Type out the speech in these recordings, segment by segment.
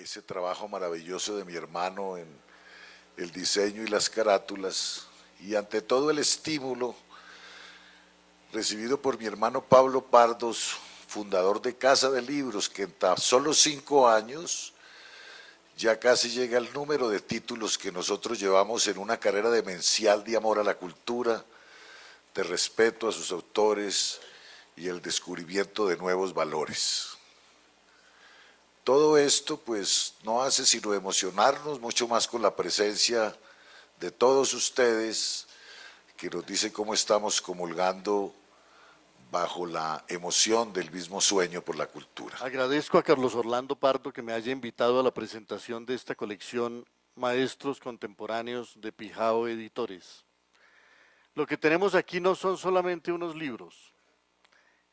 ese trabajo maravilloso de mi hermano en el diseño y las carátulas, y ante todo el estímulo recibido por mi hermano Pablo Pardos, fundador de Casa de Libros, que en tan solo 5 años ya casi llega al número de títulos que nosotros llevamos en una carrera demencial de amor a la cultura, de respeto a sus autores y el descubrimiento de nuevos valores. Todo esto pues no hace sino emocionarnos mucho más con la presencia de todos ustedes que nos dicen cómo estamos comulgando bajo la emoción del mismo sueño por la cultura. Agradezco a Carlos Orlando Pardo que me haya invitado a la presentación de esta colección Maestros Contemporáneos de Pijao Editores. Lo que tenemos aquí no son solamente unos libros,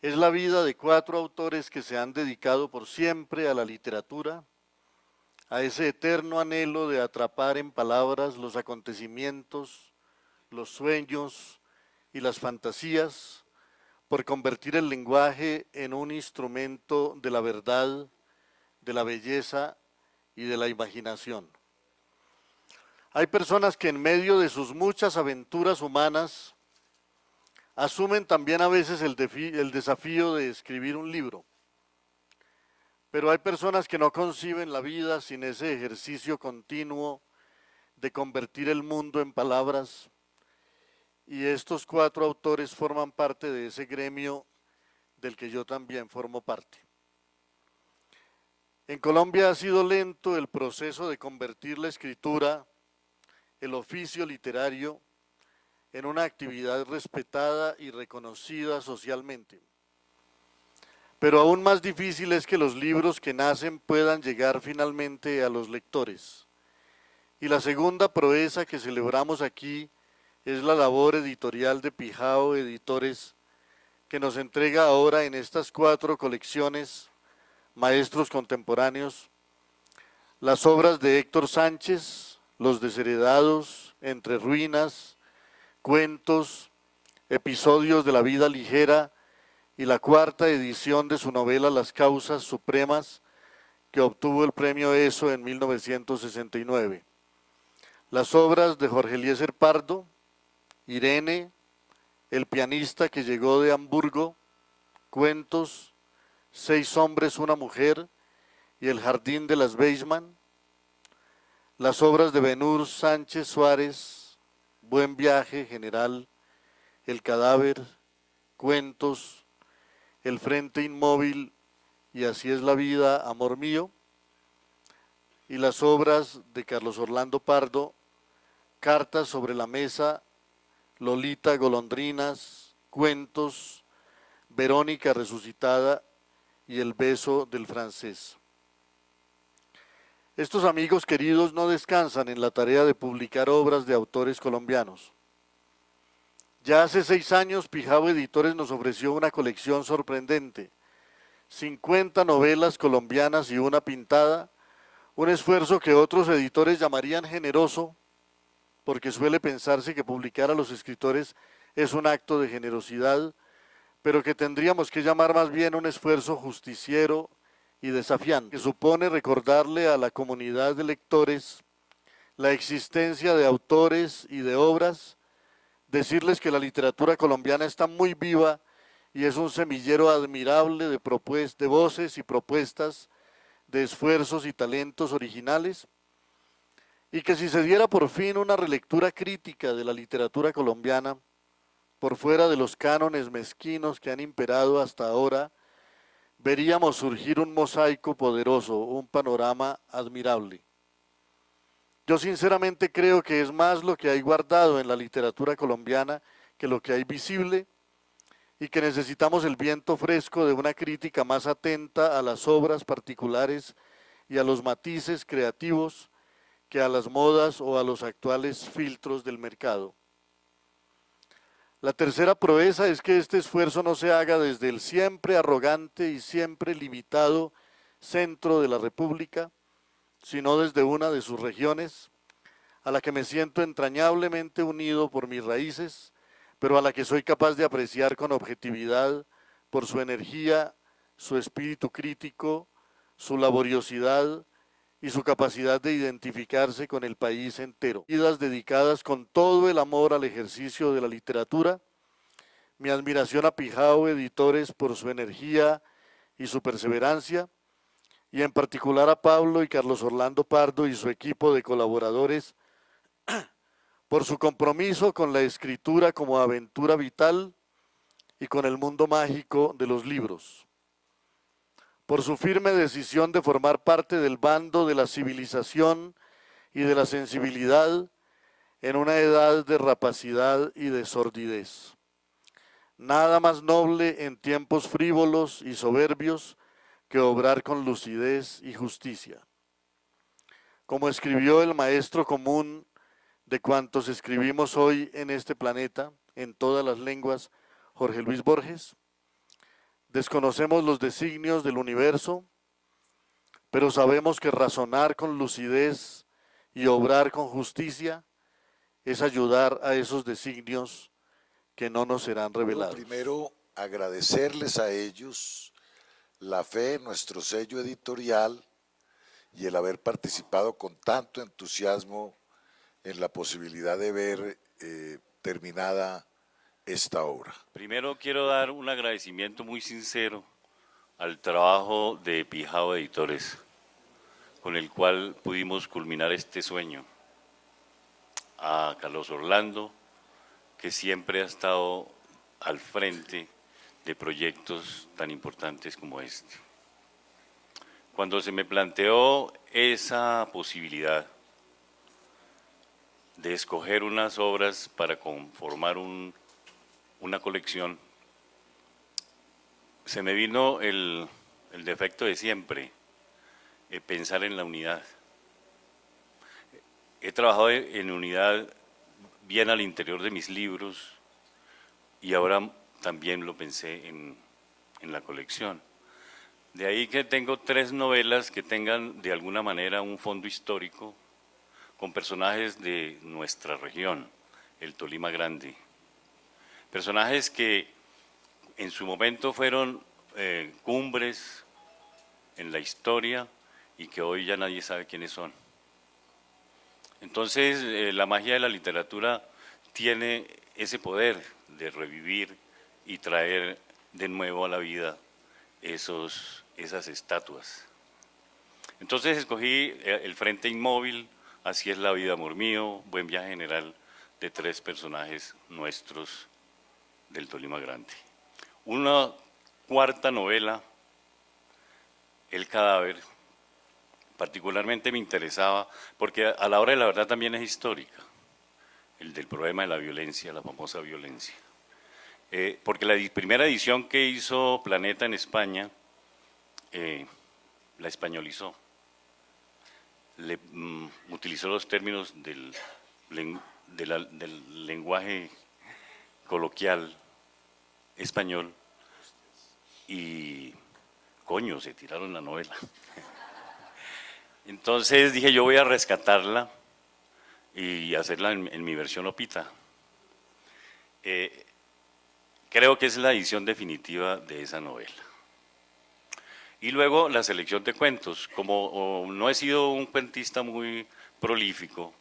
es la vida de 4 autores que se han dedicado por siempre a la literatura, a ese eterno anhelo de atrapar en palabras los acontecimientos, los sueños y las fantasías, por convertir el lenguaje en un instrumento de la verdad, de la belleza y de la imaginación. Hay personas que en medio de sus muchas aventuras humanas asumen también a veces el desafío de escribir un libro, pero hay personas que no conciben la vida sin ese ejercicio continuo de convertir el mundo en palabras, y estos 4 autores forman parte de ese gremio del que yo también formo parte. En Colombia ha sido lento el proceso de convertir la escritura, el oficio literario, en una actividad respetada y reconocida socialmente. Pero aún más difícil es que los libros que nacen puedan llegar finalmente a los lectores. Y la segunda proeza que celebramos aquí es la labor editorial de Pijao Editores, que nos entrega ahora en estas 4 colecciones, Maestros Contemporáneos, las obras de Héctor Sánchez, Los Desheredados, Entre Ruinas, Cuentos, Episodios de la Vida Ligera y la 4ª edición de su novela Las Causas Supremas, que obtuvo el premio ESO en 1969. Las obras de Jorge Eliezer Pardo, Irene, El pianista que llegó de Hamburgo, Cuentos, 6 hombres, una mujer y El jardín de las Beisman. Las obras de Benur Sánchez Suárez, Buen viaje, general, El cadáver, Cuentos, El frente inmóvil y Así es la vida, amor mío. Y las obras de Carlos Orlando Pardo, Cartas sobre la mesa, Lolita Golondrinas, Cuentos, Verónica resucitada y El beso del francés. Estos amigos queridos no descansan en la tarea de publicar obras de autores colombianos. Ya hace 6 años Pijao Editores nos ofreció una colección sorprendente, 50 novelas colombianas y una pintada, un esfuerzo que otros editores llamarían generoso, porque suele pensarse que publicar a los escritores es un acto de generosidad, pero que tendríamos que llamar más bien un esfuerzo justiciero y desafiante, que supone recordarle a la comunidad de lectores la existencia de autores y de obras, decirles que la literatura colombiana está muy viva y es un semillero admirable de voces y propuestas, de esfuerzos y talentos originales, y que si se diera por fin una relectura crítica de la literatura colombiana, por fuera de los cánones mezquinos que han imperado hasta ahora, veríamos surgir un mosaico poderoso, un panorama admirable. Yo sinceramente creo que es más lo que hay guardado en la literatura colombiana que lo que hay visible, y que necesitamos el viento fresco de una crítica más atenta a las obras particulares y a los matices creativos que a las modas o a los actuales filtros del mercado. La tercera proeza es que este esfuerzo no se haga desde el siempre arrogante y siempre limitado centro de la República, sino desde una de sus regiones, a la que me siento entrañablemente unido por mis raíces, pero a la que soy capaz de apreciar con objetividad por su energía, su espíritu crítico, su laboriosidad y su capacidad de identificarse con el país entero. Vidas dedicadas con todo el amor al ejercicio de la literatura. Mi admiración a Pijao Editores por su energía y su perseverancia, y en particular a Pablo y Carlos Orlando Pardo y su equipo de colaboradores por su compromiso con la escritura como aventura vital y con el mundo mágico de los libros, por su firme decisión de formar parte del bando de la civilización y de la sensibilidad en una edad de rapacidad y de sordidez. Nada más noble en tiempos frívolos y soberbios que obrar con lucidez y justicia. Como escribió el maestro común de cuantos escribimos hoy en este planeta, en todas las lenguas, Jorge Luis Borges, desconocemos los designios del universo, pero sabemos que razonar con lucidez y obrar con justicia es ayudar a esos designios que no nos serán revelados. Primero, agradecerles a ellos la fe en nuestro sello editorial y el haber participado con tanto entusiasmo en la posibilidad de ver terminada esta obra. Primero quiero dar un agradecimiento muy sincero al trabajo de Pijao Editores, con el cual pudimos culminar este sueño. A Carlos Orlando, que siempre ha estado al frente de proyectos tan importantes como este. Cuando se me planteó esa posibilidad de escoger unas obras para conformar una colección, se me vino el defecto de siempre, pensar en la unidad. He trabajado en unidad bien al interior de mis libros y ahora también lo pensé en la colección. De ahí que tengo 3 novelas que tengan de alguna manera un fondo histórico con personajes de nuestra región, el Tolima Grande. Personajes que en su momento fueron cumbres en la historia y que hoy ya nadie sabe quiénes son. Entonces, la magia de la literatura tiene ese poder de revivir y traer de nuevo a la vida esas estatuas. Entonces escogí El Frente Inmóvil, Así es la vida, amor mío, Buen viaje general, de 3 personajes nuestros del Tolima Grande. Una cuarta novela, El cadáver, particularmente me interesaba porque a la hora de la verdad también es histórica, el del problema de la violencia, la famosa violencia. Porque la primera edición que hizo Planeta en España la españolizó, utilizó los términos del lenguaje coloquial español y coño, se tiraron la novela. Entonces dije, yo voy a rescatarla y hacerla en mi versión Opita. Creo que es la edición definitiva de esa novela. Y luego la selección de cuentos. Como no he sido un cuentista muy prolífico,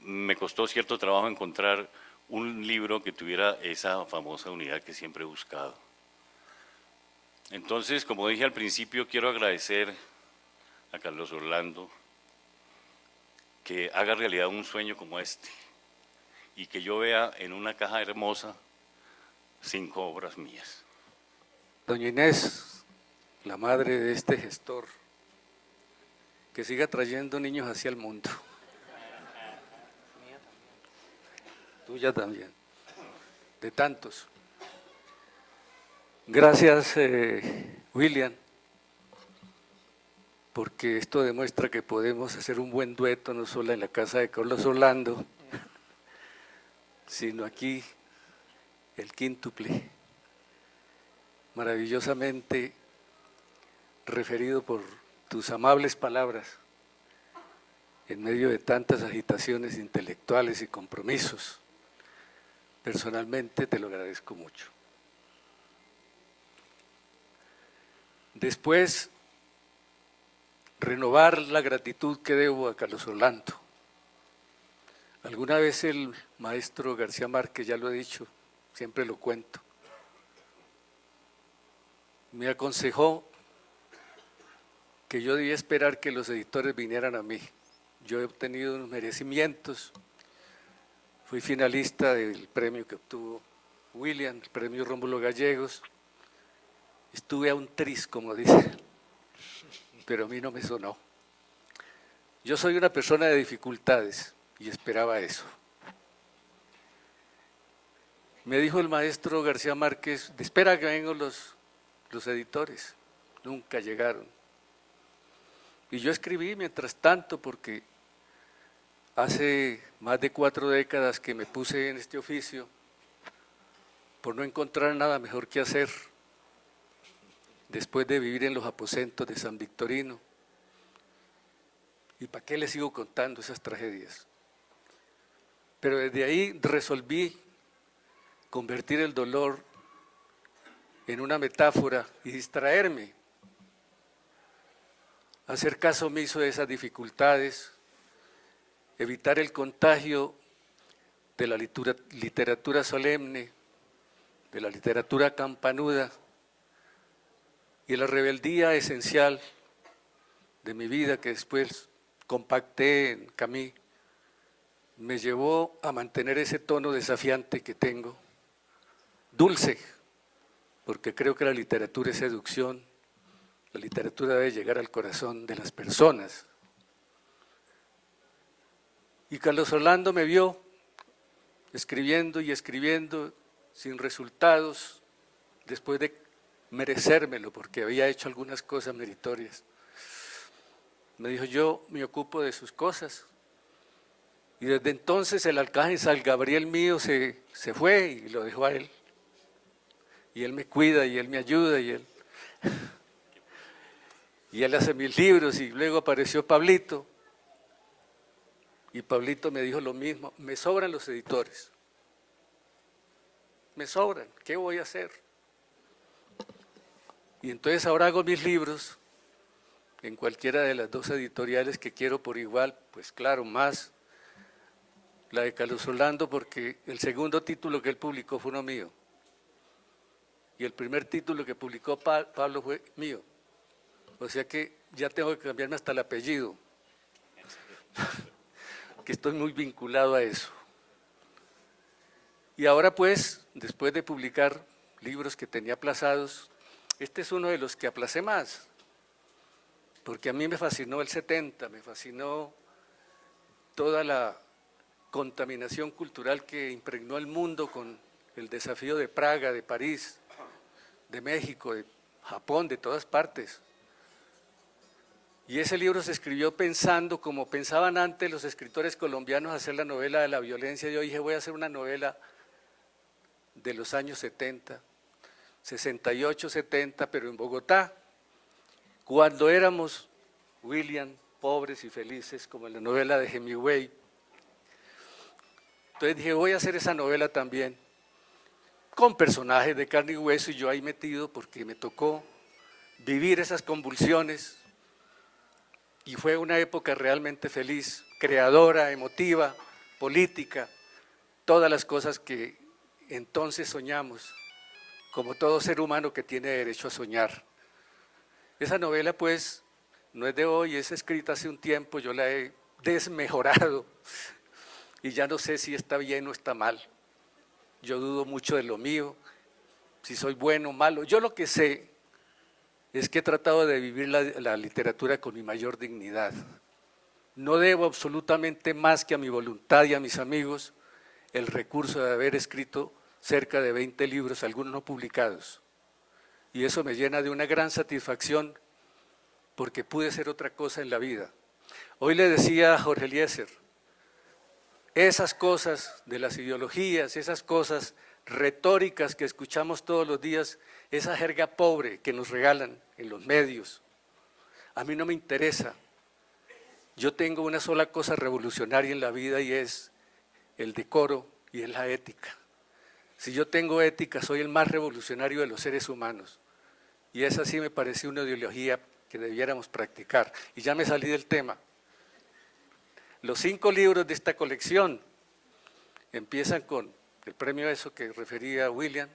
me costó cierto trabajo encontrar un libro que tuviera esa famosa unidad que siempre he buscado. Entonces, como dije al principio, quiero agradecer a Carlos Orlando que haga realidad un sueño como este y que yo vea en una caja hermosa 5 obras mías. Doña Inés, la madre de este gestor, que siga trayendo niños hacia el mundo. Tuya también, de tantos. Gracias, William, porque esto demuestra que podemos hacer un buen dueto, no solo en la casa de Carlos Orlando, sino aquí el quíntuple, maravillosamente referido por tus amables palabras, en medio de tantas agitaciones intelectuales y compromisos. Personalmente te lo agradezco mucho. Después renovar la gratitud que debo a Carlos Orlando. Alguna vez el maestro García Márquez, ya lo he dicho, siempre lo cuento, me aconsejó que yo debía esperar que los editores vinieran a mí. Yo he obtenido unos merecimientos, fui finalista del premio que obtuvo William, el premio Rómulo Gallegos, estuve a un tris, como dicen, pero a mí no me sonó. Yo soy una persona de dificultades y esperaba eso. Me dijo el maestro García Márquez, espera que vengan los editores, nunca llegaron. Y yo escribí mientras tanto porque hace más de 4 décadas que me puse en este oficio por no encontrar nada mejor que hacer después de vivir en los aposentos de San Victorino. ¿Y para qué les sigo contando esas tragedias? Pero desde ahí resolví convertir el dolor en una metáfora y distraerme, hacer caso omiso de esas dificultades, evitar el contagio de la literatura solemne, de la literatura campanuda y la rebeldía esencial de mi vida que después compacté en Camus, me llevó a mantener ese tono desafiante que tengo, dulce, porque creo que la literatura es seducción, la literatura debe llegar al corazón de las personas. Y Carlos Orlando me vio escribiendo y escribiendo sin resultados, después de merecérmelo, porque había hecho algunas cosas meritorias. Me dijo, yo me ocupo de sus cosas. Y desde entonces el arcángel San Gabriel mío se fue y lo dejó a él. Y él me cuida y él me ayuda y él hace mis libros. Y luego apareció Pablito. Y Pablito me dijo lo mismo, me sobran los editores. Me sobran, ¿qué voy a hacer? Y entonces ahora hago mis libros en cualquiera de las 2 editoriales que quiero por igual, pues claro, más la de Carlos Orlando, porque el segundo título que él publicó fue uno mío. Y el primer título que publicó Pablo fue mío. O sea que ya tengo que cambiarme hasta el apellido, que estoy muy vinculado a eso. Y ahora pues, después de publicar libros que tenía aplazados, este es uno de los que aplacé más, porque a mí me fascinó el 70, me fascinó toda la contaminación cultural que impregnó el mundo con el desafío de Praga, de París, de México, de Japón, de todas partes. Y ese libro se escribió pensando como pensaban antes los escritores colombianos hacer la novela de la violencia. Yo dije, voy a hacer una novela de los años 70, 68, 70, pero en Bogotá, cuando éramos, William, pobres y felices, como en la novela de Hemingway. Entonces dije, voy a hacer esa novela también, con personajes de carne y hueso, y yo ahí metido porque me tocó vivir esas convulsiones, y fue una época realmente feliz, creadora, emotiva, política, todas las cosas que entonces soñamos, como todo ser humano que tiene derecho a soñar. Esa novela pues no es de hoy, es escrita hace un tiempo, yo la he desmejorado y ya no sé si está bien o está mal. Yo dudo mucho de lo mío, si soy bueno o malo. Yo lo que sé es que he tratado de vivir la literatura con mi mayor dignidad. No debo absolutamente más que a mi voluntad y a mis amigos el recurso de haber escrito cerca de 20 libros, algunos no publicados. Y eso me llena de una gran satisfacción porque pude ser otra cosa en la vida. Hoy le decía a Jorge Eliezer, esas cosas de las ideologías, esas cosas retóricas que escuchamos todos los días, esa jerga pobre que nos regalan en los medios, a mí no me interesa. Yo tengo una sola cosa revolucionaria en la vida y es el decoro y es la ética. Si yo tengo ética, soy el más revolucionario de los seres humanos. Y esa sí me pareció una ideología que debiéramos practicar. Y ya me salí del tema. Los 5 libros de esta colección empiezan con el premio eso que refería William.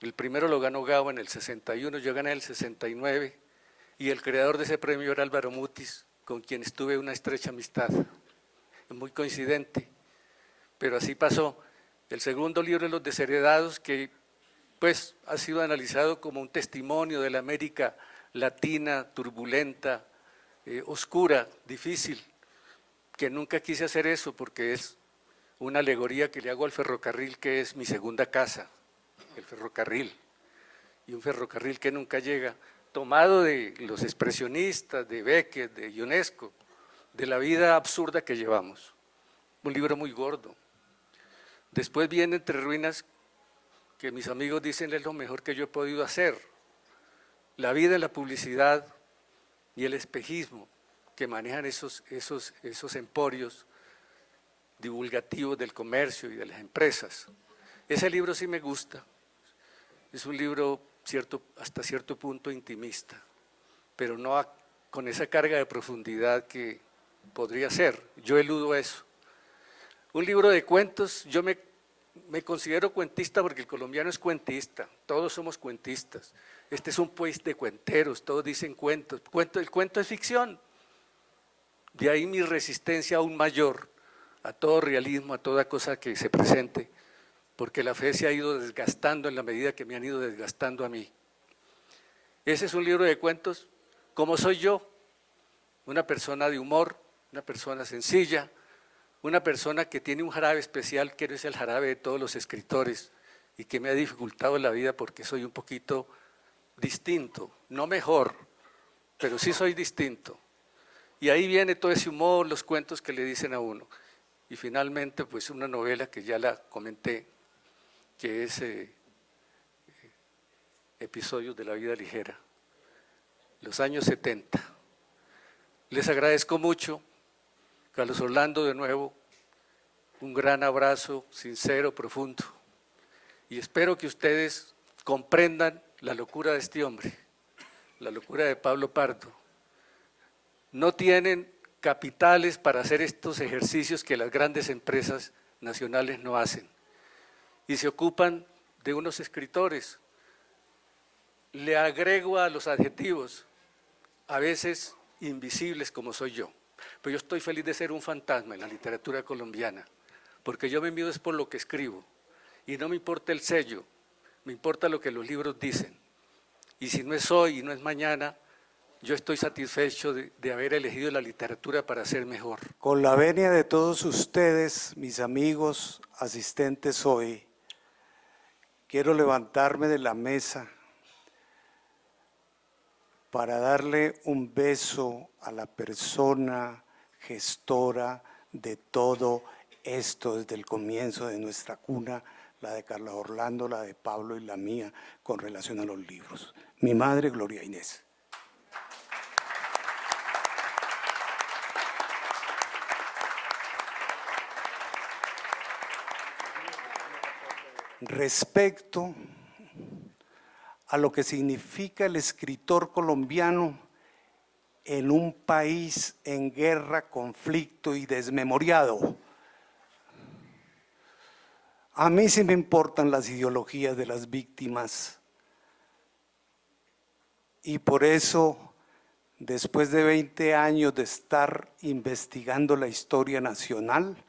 El primero lo ganó Gabo en el 61, yo gané en el 69, y el creador de ese premio era Álvaro Mutis, con quien estuve una estrecha amistad. Es muy coincidente, pero así pasó. El segundo libro es Los Desheredados, que pues ha sido analizado como un testimonio de la América latina, turbulenta, oscura, difícil, que nunca quise hacer eso porque es una alegoría que le hago al ferrocarril, que es mi segunda casa, el ferrocarril, y un ferrocarril que nunca llega, tomado de los expresionistas, de Beckett, de Ionesco, de la vida absurda que llevamos. Un libro muy gordo. Después viene Entre Ruinas, que mis amigos dicen es lo mejor que yo he podido hacer. La vida en la publicidad y el espejismo que manejan esos emporios divulgativos del comercio y de las empresas. Ese libro sí me gusta. Es un libro hasta cierto punto intimista, pero no con esa carga de profundidad que podría ser. Yo eludo eso. Un libro de cuentos, yo me considero cuentista porque el colombiano es cuentista, todos somos cuentistas. Este es un país de cuenteros, todos dicen cuentos. El cuento es ficción. De ahí mi resistencia aún mayor a todo realismo, a toda cosa que se presente, porque la fe se ha ido desgastando en la medida que me han ido desgastando a mí. Ese es un libro de cuentos, como soy yo, una persona de humor, una persona sencilla, una persona que tiene un jarabe especial, que no es el jarabe de todos los escritores, y que me ha dificultado la vida porque soy un poquito distinto, no mejor, pero sí soy distinto. Y ahí viene todo ese humor, los cuentos que le dicen a uno. Y finalmente, pues una novela que ya la comenté, que es Episodios de la vida ligera, los años 70. Les agradezco mucho, Carlos Orlando, de nuevo, un gran abrazo sincero, profundo, y espero que ustedes comprendan la locura de este hombre, la locura de Pablo Pardo. No tienen capitales para hacer estos ejercicios que las grandes empresas nacionales no hacen, y se ocupan de unos escritores. Le agrego a los adjetivos, a veces invisibles como soy yo, pero yo estoy feliz de ser un fantasma en la literatura colombiana, porque yo me mido es por lo que escribo, y no me importa el sello, me importa lo que los libros dicen, y si no es hoy y no es mañana, yo estoy satisfecho de haber elegido la literatura para ser mejor. Con la venia de todos ustedes, mis amigos, asistentes hoy, quiero levantarme de la mesa para darle un beso a la persona gestora de todo esto desde el comienzo de nuestra cuna, la de Carlos Orlando, la de Pablo y la mía, con relación a los libros. Mi madre, Gloria Inés. Respecto a lo que significa el escritor colombiano en un país en guerra, conflicto y desmemoriado. A mí sí me importan las ideologías de las víctimas y por eso, después de 20 años de estar investigando la historia nacional,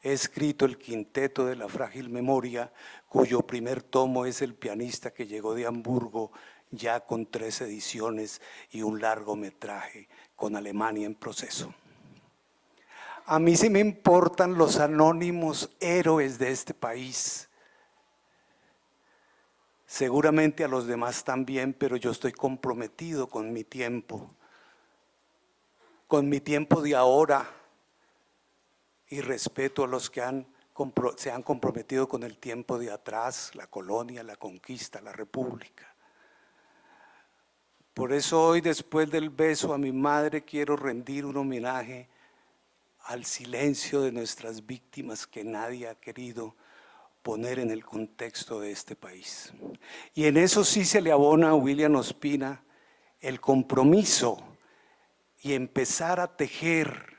he escrito el Quinteto de la Frágil Memoria, cuyo primer tomo es El pianista que llegó de Hamburgo, ya con 3 ediciones y un largometraje con Alemania en proceso. A mí sí me importan los anónimos héroes de este país. Seguramente a los demás también, pero yo estoy comprometido con mi tiempo de ahora, y respeto a los que se han comprometido con el tiempo de atrás, la colonia, la conquista, la república. Por eso hoy, después del beso a mi madre, quiero rendir un homenaje al silencio de nuestras víctimas que nadie ha querido poner en el contexto de este país. Y en eso sí se le abona a William Ospina el compromiso y empezar a tejer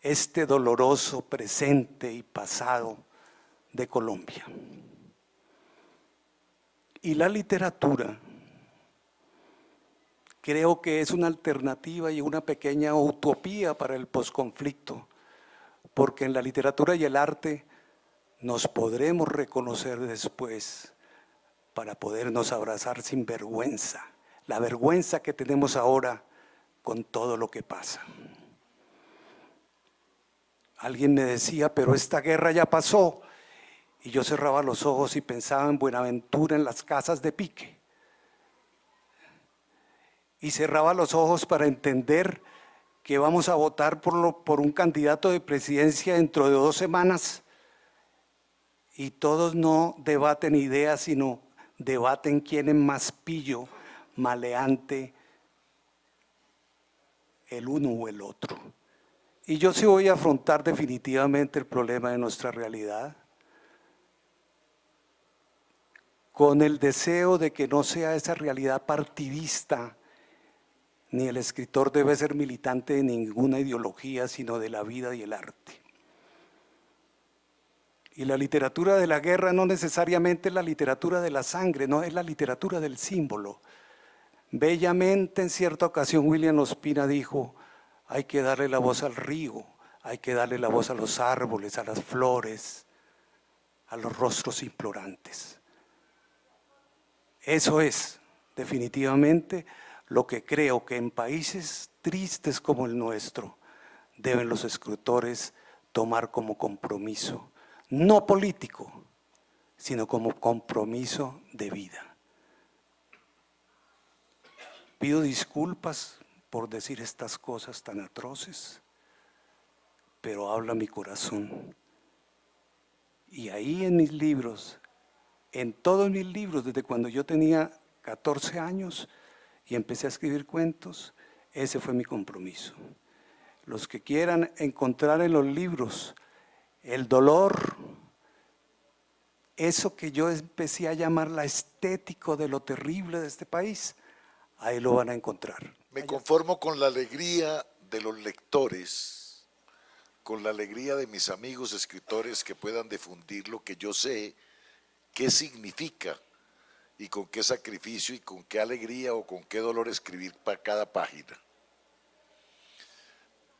este doloroso presente y pasado de Colombia. Y la literatura creo que es una alternativa y una pequeña utopía para el posconflicto, porque en la literatura y el arte nos podremos reconocer después para podernos abrazar sin vergüenza, la vergüenza que tenemos ahora con todo lo que pasa. Alguien me decía, pero esta guerra ya pasó, y yo cerraba los ojos y pensaba en Buenaventura, en las casas de pique, y cerraba los ojos para entender que vamos a votar por un candidato de presidencia dentro de 2 semanas, y todos no debaten ideas, sino debaten quién es más pillo, maleante, el uno o el otro. Y yo sí voy a afrontar definitivamente el problema de nuestra realidad, con el deseo de que no sea esa realidad partidista, ni el escritor debe ser militante de ninguna ideología, sino de la vida y el arte. Y la literatura de la guerra no necesariamente es la literatura de la sangre, no, es la literatura del símbolo. Bellamente en cierta ocasión William Ospina dijo, hay que darle la voz al río, hay que darle la voz a los árboles, a las flores, a los rostros implorantes. Eso es definitivamente lo que creo que en países tristes como el nuestro deben los escritores tomar como compromiso, no político, sino como compromiso de vida. Pido disculpas por decir estas cosas tan atroces, pero habla mi corazón. Y ahí en mis libros, en todos mis libros, desde cuando yo tenía 14 años y empecé a escribir cuentos, ese fue mi compromiso. Los que quieran encontrar en los libros el dolor, eso que yo empecé a llamar la estética de lo terrible de este país, ahí lo van a encontrar. Me conformo con la alegría de los lectores, con la alegría de mis amigos escritores que puedan difundir lo que yo sé qué significa y con qué sacrificio y con qué alegría o con qué dolor escribir para cada página.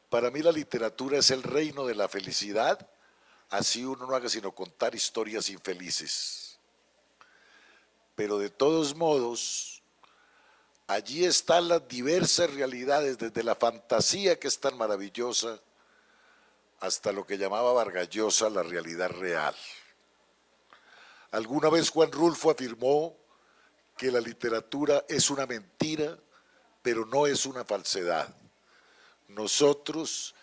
Para mí la literatura es el reino de la felicidad, así uno no haga sino contar historias infelices. Pero de todos modos, allí están las diversas realidades, desde la fantasía que es tan maravillosa, hasta lo que llamaba Vargas Llosa la realidad real. Alguna vez Juan Rulfo afirmó que la literatura es una mentira, pero no es una falsedad. Nosotros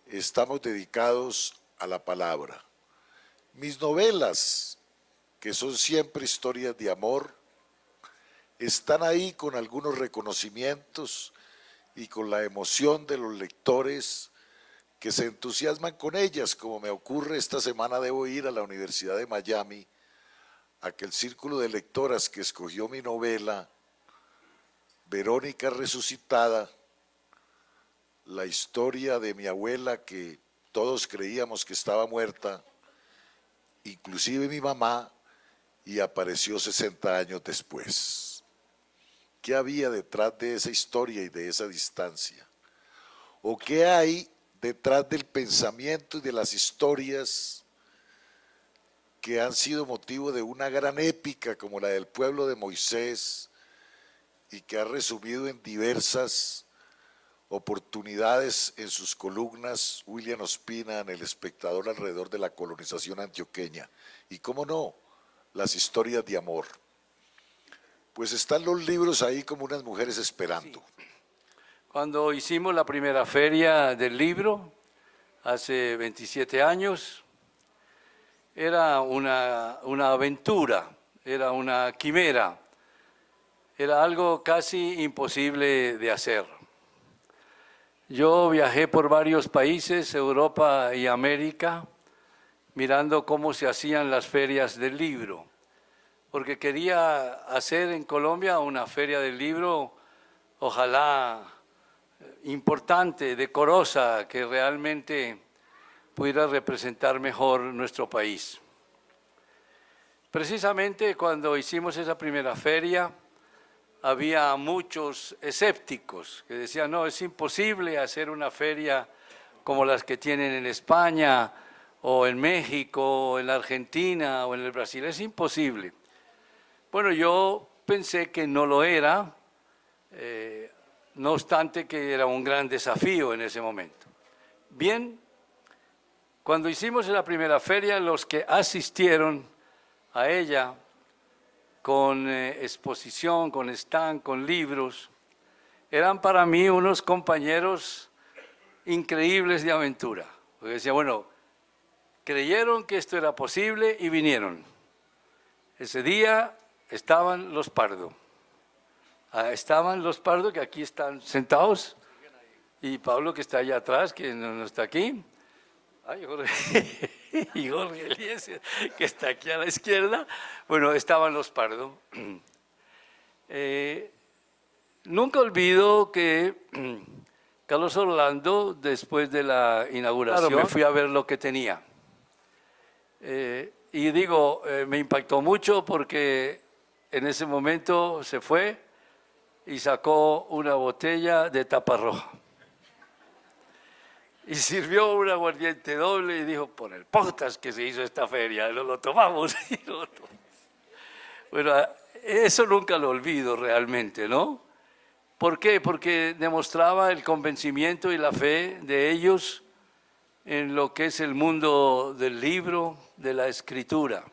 estamos dedicados a la palabra. Mis novelas, que son siempre historias de amor, están ahí con algunos reconocimientos y con la emoción de los lectores que se entusiasman con ellas, como me ocurre esta semana. Debo ir a la Universidad de Miami a que el círculo de lectoras que escogió mi novela, Verónica Resucitada, la historia de mi abuela que todos creíamos que estaba muerta, inclusive mi mamá, y apareció 60 años después. ¿Qué había detrás de esa historia y de esa distancia? ¿O qué hay detrás del pensamiento y de las historias que han sido motivo de una gran épica como la del pueblo de Moisés y que ha resumido en diversas oportunidades en sus columnas William Ospina en El Espectador alrededor de la colonización antioqueña? Y cómo no, las historias de amor. Pues están los libros ahí como unas mujeres esperando. Sí. Cuando hicimos la primera feria del libro, hace 27 años, era una aventura, era una quimera, era algo casi imposible de hacer. Yo viajé por varios países, Europa y América, mirando cómo se hacían las ferias del libro, porque quería hacer en Colombia una feria del libro ojalá importante, decorosa, que realmente pudiera representar mejor nuestro país. Precisamente cuando hicimos esa primera feria, había muchos escépticos que decían, no, es imposible hacer una feria como las que tienen en España, o en México, o en la Argentina, o en el Brasil, es imposible. Bueno, yo pensé que no lo era, no obstante que era un gran desafío en ese momento. Bien, cuando hicimos la primera feria, los que asistieron a ella con exposición, con stand, con libros, eran para mí unos compañeros increíbles de aventura. Porque decía, bueno, creyeron que esto era posible y vinieron. Ese día estaban los Pardo. Estaban los Pardo, que aquí están sentados, y Pablo, que está allá atrás, que no está aquí. Ay, Jorge, y Jorge Eliezer, que está aquí a la izquierda. Bueno, estaban los Pardo. Nunca olvido que Carlos Orlando, después de la inauguración, me fui a ver lo que tenía. Y digo, me impactó mucho porque en ese momento se fue y sacó una botella de tapa roja. Y sirvió un aguardiente doble y dijo, por el podcast que se hizo esta feria, lo tomamos. Bueno, eso nunca lo olvido realmente, ¿no? ¿Por qué? Porque demostraba el convencimiento y la fe de ellos en lo que es el mundo del libro, de la escritura.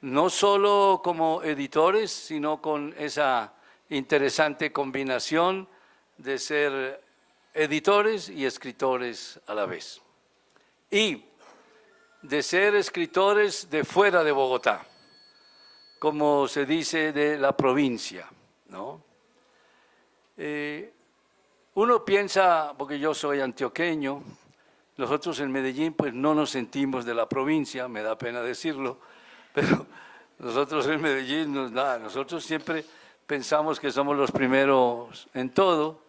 No solo como editores, sino con esa interesante combinación de ser editores y escritores a la vez. Y de ser escritores de fuera de Bogotá, como se dice, de la provincia, ¿no? Uno piensa, porque yo soy antioqueño, nosotros en Medellín pues no nos sentimos de la provincia, me da pena decirlo, pero nosotros en Medellín, nosotros siempre pensamos que somos los primeros en todo,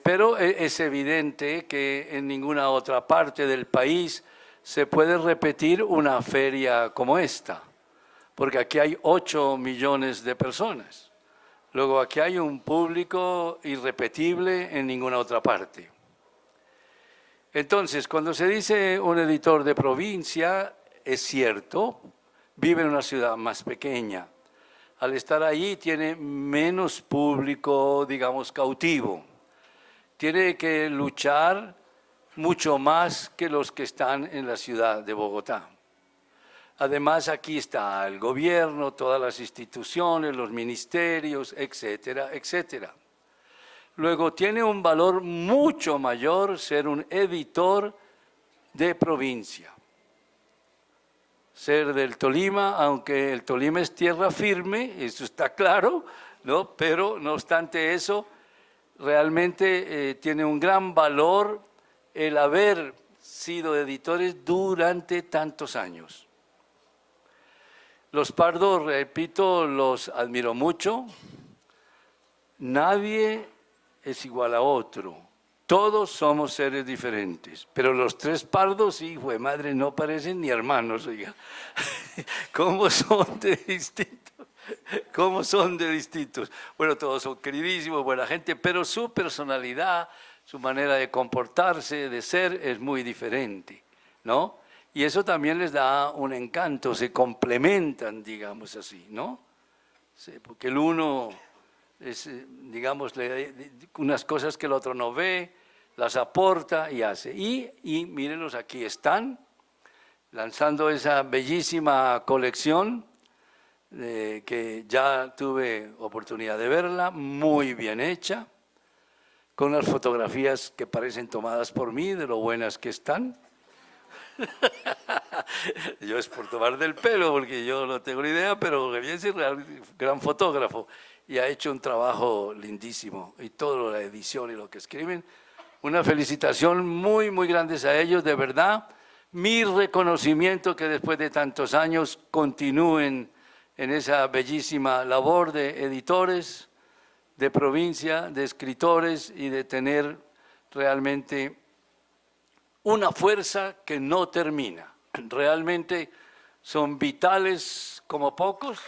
pero es evidente que en ninguna otra parte del país se puede repetir una feria como esta, porque aquí hay 8 millones de personas. Luego aquí hay un público irrepetible en ninguna otra parte. Entonces, cuando se dice un editor de provincia, es cierto, vive en una ciudad más pequeña. Al estar allí tiene menos público, digamos, cautivo. Tiene que luchar mucho más que los que están en la ciudad de Bogotá. Además, aquí está el gobierno, todas las instituciones, los ministerios, etcétera, etcétera. Luego, tiene un valor mucho mayor ser un editor de provincia. Ser del Tolima, aunque el Tolima es tierra firme, eso está claro, ¿no? Pero no obstante eso, realmente tiene un gran valor el haber sido editores durante tantos años. Los Pardo, repito, los admiro mucho. Nadie es igual a otro. Todos somos seres diferentes. Pero los 3 Pardos, hijo de madre, no parecen ni hermanos, oiga. ¿Cómo son de distintos? ¿Cómo son de distintos? Bueno, todos son queridísimos, buena gente, pero su personalidad, su manera de comportarse, de ser, es muy diferente, ¿no? Y eso también les da un encanto, se complementan, digamos así, ¿no? Sí, porque el uno es, digamos, unas cosas que el otro no ve, las aporta y hace. Y mírenlos, aquí están, lanzando esa bellísima colección, que ya tuve oportunidad de verla, muy bien hecha, con unas fotografías que parecen tomadas por mí, de lo buenas que están. Yo es por tomar del pelo, porque yo no tengo ni idea, pero Javier es gran fotógrafo y ha hecho un trabajo lindísimo, y toda la edición y lo que escriben. Una felicitación muy, muy grande a ellos, de verdad. Mi reconocimiento que después de tantos años continúen en esa bellísima labor de editores, de provincia, de escritores y de tener realmente una fuerza que no termina. Realmente son vitales como pocos.